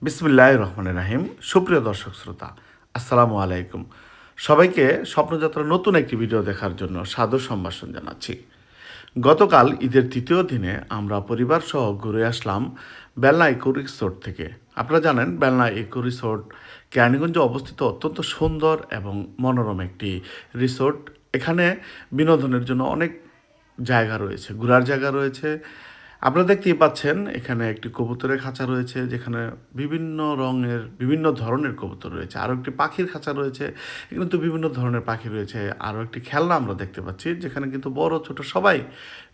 বিসমিল্লাহির রহমানির রহিম। সুপ্রিয় দর্শক শ্রোতা, আসসালামু আলাইকুম। সবাইকে স্বপ্নযাত্রার নতুন একটি ভিডিও দেখার জন্য সাদর সম্ভাষণ জানাচ্ছি। গতকাল ঈদের তৃতীয় দিনে আমরা পরিবার সহ ঘুরে আসলাম বেলনা ইকো রিসোর্ট থেকে। আপনারা জানেন বেলনা ইকো রিসোর্ট কেরানীগঞ্জে অবস্থিত অত্যন্ত সুন্দর এবং মনোরম একটি রিসোর্ট। এখানে বিনোদনের জন্য অনেক জায়গা রয়েছে, ঘোরার জায়গা রয়েছে। আপনারা দেখতেই পাচ্ছেন এখানে একটি কবুতরের খাঁচা রয়েছে, যেখানে বিভিন্ন রঙের বিভিন্ন ধরনের কবুতর রয়েছে। আরও একটি পাখির খাঁচা রয়েছে, এখানে তো বিভিন্ন ধরনের পাখি রয়েছে। আরও একটি খেলনা আমরা দেখতে পাচ্ছি, যেখানে কিন্তু বড় ছোট সবাই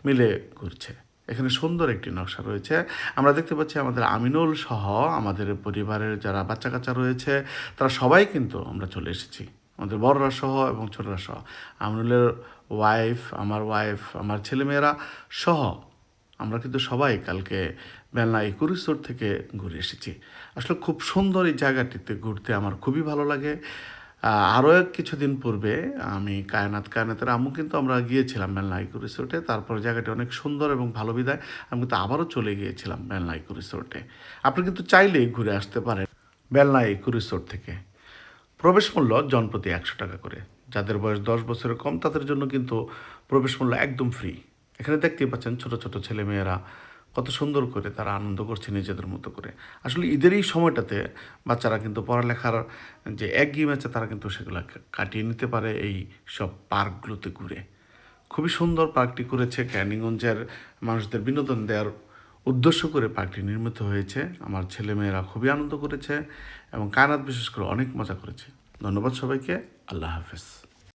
মিলে ঘুরছে। এখানে সুন্দর একটি নকশা রয়েছে। আমরা দেখতে পাচ্ছি আমাদের আমিনুল সহ আমাদের পরিবারের যারা বাচ্চা কাচ্চা রয়েছে, তারা সবাই কিন্তু আমরা চলে এসেছি, আমাদের বড়রা সহ এবং ছোটরা সহ। আমিনুলের ওয়াইফ, আমার ছেলেমেয়েরা সহ আমরা কিন্তু সবাই কালকে বেলনা ইকো রিসোর্ট থেকে ঘুরে এসেছি। আসলে খুব সুন্দর এই জায়গাটিতে ঘুরতে আমার খুবই ভালো লাগে। আরও কিছুদিন পূর্বে আমি কায়নাতের আম্মু কিন্তু আমরা গিয়েছিলাম বেলনা ইকো রিসোর্টে। তারপর জায়গাটি অনেক সুন্দর এবং ভালো বিদায় আমি কিন্তু আবারও চলে গিয়েছিলাম বেলনা ইকো রিসোর্টে। আপনি কিন্তু চাইলেই ঘুরে আসতে পারেন বেলনা ইকো রিসোর্ট থেকে। প্রবেশ মূল্য জনপ্রতি 100 টাকা করে। যাদের বয়স 10 বছরের কম তাদের জন্য কিন্তু প্রবেশ মূল্য একদম ফ্রি। এখানে দেখতেই পাচ্ছেন ছোট ছোট ছেলেমেয়েরা কত সুন্দর করে তারা আনন্দ করছে নিজেদের মতো করে। আসলে ঈদের এই সময়টাতে বাচ্চারা কিন্তু পড়ালেখার যে একঘেয়েমি আছে তারা কিন্তু সেগুলো কাটিয়ে নিতে পারে এই সব পার্কগুলোতে ঘুরে। খুবই সুন্দর পার্কটি করেছে ক্যানিগঞ্জের মানুষদের বিনোদন দেওয়ার উদ্দেশ্য করে পার্কটি নির্মিত হয়েছে। আমার ছেলেমেয়েরা খুবই আনন্দ করেছে এবং কায়নাত বিশেষ করে অনেক মজা করেছে। ধন্যবাদ সবাইকে। আল্লাহ হাফেজ।